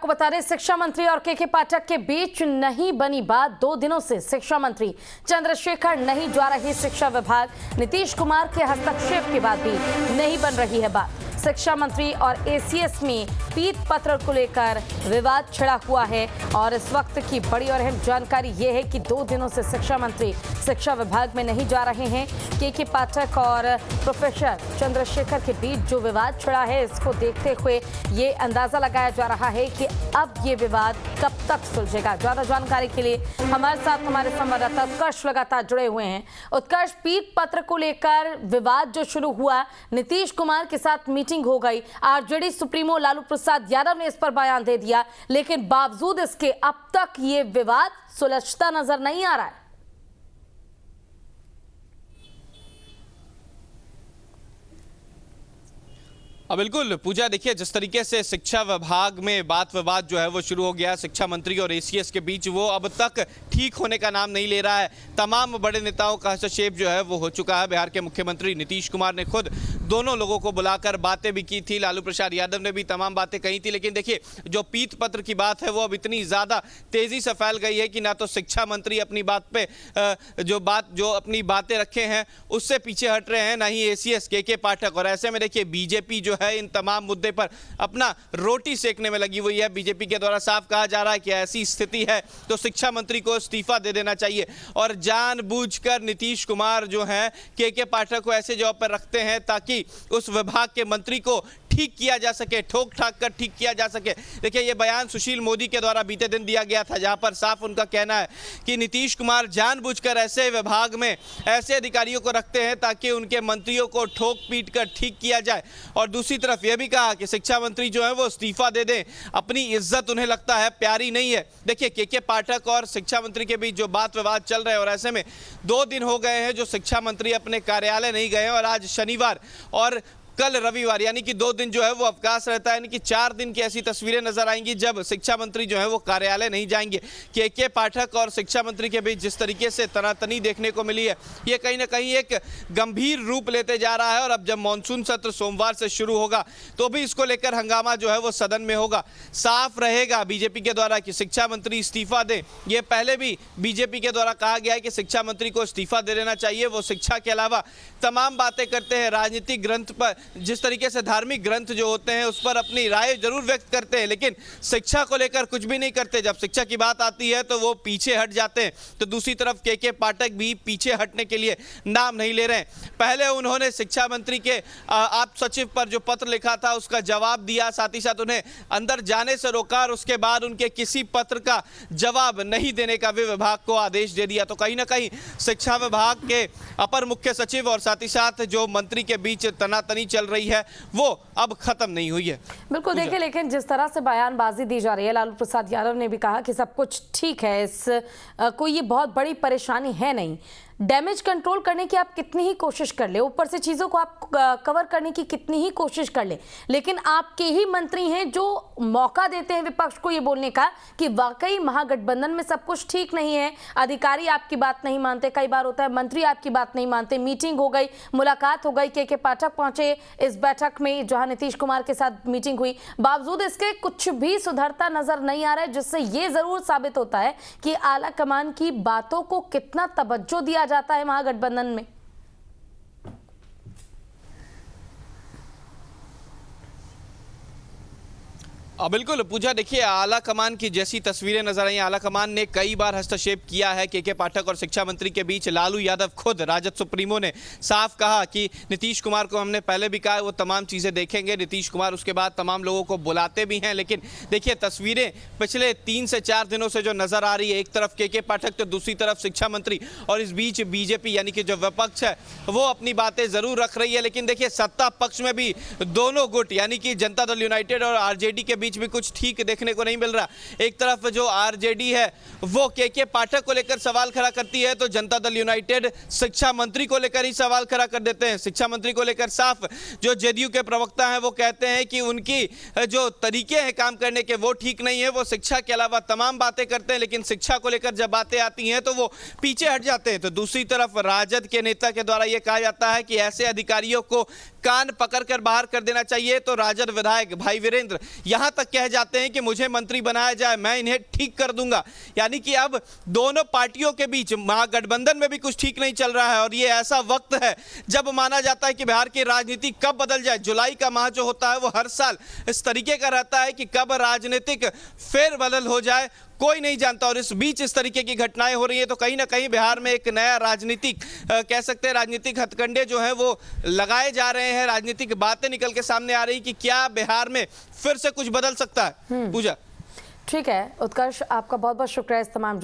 आपको बता दें, शिक्षा मंत्री और के पाठक के बीच नहीं बनी बात। 2 दिनों से शिक्षा मंत्री चंद्रशेखर नहीं जा रही शिक्षा विभाग। नीतीश कुमार के हस्तक्षेप के बाद भी नहीं बन रही है बात। शिक्षा मंत्री और एसीएस में पीत पत्र को लेकर विवाद छिड़ा हुआ है और इस वक्त की बड़ी और अहम जानकारी ये है कि 2 दिनों से शिक्षा मंत्री शिक्षा विभाग में नहीं जा रहे हैं। के पाठक और प्रोफेसर चंद्रशेखर के बीच जो विवाद छिड़ा है, इसको देखते हुए ये अंदाजा लगाया जा रहा है कि अब ये विवाद कब तक सुलझेगा। ज्यादा जानकारी के लिए हमारे साथ हमारे संवाददाता उत्कर्ष लगातार जुड़े हुए हैं। उत्कर्ष, पीत पत्र को लेकर विवाद जो शुरू हुआ, नीतीश कुमार के साथ मीटिंग हो गई, आरजेडी सुप्रीमो लालू प्रसाद यादव ने इस पर बयान दे दिया, लेकिन बावजूद इसके अब तक ये विवाद सुलझता नजर नहीं आ रहा है। बिल्कुल पूजा, देखिए जिस तरीके से शिक्षा विभाग में बात विवाद जो है वो शुरू हो गया शिक्षा मंत्री और एसीएस के बीच, वो अब तक ठीक होने का नाम नहीं ले रहा है। तमाम बड़े नेताओं का हस्तक्षेप जो है वो हो चुका है। बिहार के मुख्यमंत्री नीतीश कुमार ने खुद दोनों लोगों को बुलाकर बातें भी की थी, लालू प्रसाद यादव ने भी तमाम बातें कही थी। लेकिन देखिए जो पीत पत्र की बात है वो अब इतनी ज़्यादा तेज़ी से फैल गई है कि ना तो शिक्षा मंत्री अपनी बात पे जो अपनी बातें रखे हैं उससे पीछे हट रहे हैं, ना ही एसीएस के पाठक। और ऐसे में देखिए बीजेपी जो है इन तमाम मुद्दे पर अपना रोटी सेकने में लगी हुई है। बीजेपी के द्वारा साफ कहा जा रहा है कि ऐसी स्थिति है तो शिक्षा मंत्री को इस्तीफा दे देना चाहिए। और जानबूझकर नीतीश कुमार जो है के पाठक को ऐसे जॉब पर रखते हैं ताकि उस विभाग के मंत्री को ठीक किया जा सके, ठोक ठाक कर ठीक किया जा सके। देखिए ये बयान सुशील मोदी के द्वारा बीते दिन दिया गया था, जहां पर साफ उनका कहना है कि नीतीश कुमार जानबूझकर ऐसे विभाग में ऐसे अधिकारियों को रखते हैं ताकि उनके मंत्रियों को ठोक पीट कर ठीक किया जाए। और दूसरी तरफ यह भी कहा कि शिक्षा मंत्री जो है वो इस्तीफा दे दें, अपनी इज्जत उन्हें लगता है प्यारी नहीं है। देखिए के पाठक और शिक्षा मंत्री के बीच जो बात विवाद चल रहे हैं, और ऐसे में 2 दिन हो गए हैं जो शिक्षा मंत्री अपने कार्यालय नहीं गए हैं, और आज शनिवार और कल रविवार यानी कि 2 दिन जो है वो अवकाश रहता है। यानी कि 4 दिन की ऐसी तस्वीरें नजर आएंगी जब शिक्षा मंत्री जो है वो कार्यालय नहीं जाएंगे। के पाठक और शिक्षा मंत्री के बीच जिस तरीके से तनातनी देखने को मिली है, ये कहीं ना कहीं एक गंभीर रूप लेते जा रहा है। और अब जब मानसून सत्र सोमवार से शुरू होगा तो भी इसको लेकर हंगामा जो है वो सदन में होगा। साफ रहेगा बीजेपी के द्वारा कि शिक्षा मंत्री इस्तीफा दें। ये पहले भी बीजेपी के द्वारा कहा गया है कि शिक्षा मंत्री को इस्तीफा दे देना चाहिए। वो शिक्षा के अलावा तमाम बातें करते हैं, राजनीतिक ग्रंथ पर, जिस तरीके से धार्मिक ग्रंथ जो होते हैं उस पर अपनी राय जरूर व्यक्त करते हैं, लेकिन शिक्षा को लेकर कुछ भी नहीं करते। जब शिक्षा की बात आती है तो वो पीछे हट जाते हैं। तो दूसरी तरफ के पाठक भी पीछे हटने के लिए नाम नहीं ले रहे हैं। पहले उन्होंने शिक्षा मंत्री के आप सचिव पर जो पत्र लिखा था उसका जवाब दिया, साथ ही साथ उन्हें अंदर जाने से रोका, और उसके बाद उनके किसी पत्र का जवाब नहीं देने का भी विभाग को आदेश दे दिया। तो कहीं ना कहीं शिक्षा विभाग के अपर मुख्य सचिव और साथ ही साथ जो मंत्री के बीच तनातनी चल रही है वो अब खत्म नहीं हुई है। बिल्कुल, देखिए लेकिन जिस तरह से बयानबाजी दी जा रही है, लालू प्रसाद यादव ने भी कहा कि सब कुछ ठीक है, कोई ये बहुत बड़ी परेशानी है नहीं। डैमेज कंट्रोल करने की आप कितनी ही कोशिश कर ले, ऊपर से चीज़ों को आप कवर करने की कितनी ही कोशिश कर ले, लेकिन आपके ही मंत्री हैं जो मौका देते हैं विपक्ष को ये बोलने का कि वाकई महागठबंधन में सब कुछ ठीक नहीं है, अधिकारी आपकी बात नहीं मानते। कई बार होता है मंत्री आपकी बात नहीं मानते। मीटिंग हो गई, मुलाकात हो गई, के पाठक पहुंचे इस बैठक में जहां नीतीश कुमार के साथ मीटिंग हुई, बावजूद इसके कुछ भी सुधरता नजर नहीं आ रहा है, जिससे ये जरूर साबित होता है कि आला कमान की बातों को कितना तवज्जो दिया जाता है महागठबंधन में। बिल्कुल पूजा, देखिए आला कमान की जैसी तस्वीरें नजर आई। आला कमान ने कई बार हस्तक्षेप किया है के पाठक और शिक्षा मंत्री के बीच। लालू यादव खुद राजद सुप्रीमो ने साफ कहा कि नीतीश कुमार को हमने पहले भी कहा वो तमाम चीज़ें देखेंगे। नीतीश कुमार उसके बाद तमाम लोगों को बुलाते भी हैं, लेकिन देखिए तस्वीरें पिछले 3 से 4 दिनों से जो नजर आ रही है, एक तरफ के पाठक तो दूसरी तरफ शिक्षा मंत्री, और इस बीच बीजेपी यानी कि जो विपक्ष है वो अपनी बातें जरूर रख रही है। लेकिन देखिए सत्ता पक्ष में भी दोनों गुट यानी कि जनता दल यूनाइटेड और आरजेडी के बीच भी कुछ ठीक देखने को नहीं मिल रहा। एक तरफ जो आरजेडी है वो के पाठक को लेकर सवाल खड़ा करती है, तो जनता दल यूनाइटेड शिक्षा मंत्री को लेकर ही सवाल खड़ा कर देते हैं। शिक्षा मंत्री को लेकर साफ जो जेडीयू के प्रवक्ता हैं वो कहते हैं कि उनकी जो तरीके हैं काम करने के वो ठीक नहीं है। वो शिक्षा के अलावा तमाम बातें करते हैं, लेकिन शिक्षा को लेकर जब बातें आती हैं तो वो पीछे हट जाते हैं। तो दूसरी तरफ राजद के नेता के द्वारा यह कहा जाता है कि ऐसे अधिकारियों को कान पकड़कर बाहर कर देना चाहिए। तो राजद विधायक भाई वीरेंद्र यहां तक कह जाते हैं कि मुझे मंत्री बनाया जाए, मैं इन्हें ठीक कर दूंगा। यानी कि अब दोनों पार्टियों के बीच महागठबंधन में भी कुछ ठीक नहीं चल रहा है और ये ऐसा वक्त है जब माना जाता है कि बिहार की राजनीति कब बदल जाए। जुलाई का माह जो होता है वो हर साल इस तरीके का रहता है कि कब राजनीतिक फेरबदल हो जाए कोई नहीं जानता। और इस बीच इस तरीके की घटनाएं हो रही हैं तो कहीं ना कहीं बिहार में एक नया राजनीतिक कह सकते हैं राजनीतिक हथकंडे जो हैं वो लगाए जा रहे हैं। राजनीतिक बातें निकल के सामने आ रही कि क्या बिहार में फिर से कुछ बदल सकता है। पूजा, ठीक है उत्कर्ष, आपका बहुत बहुत शुक्रिया इस तमाम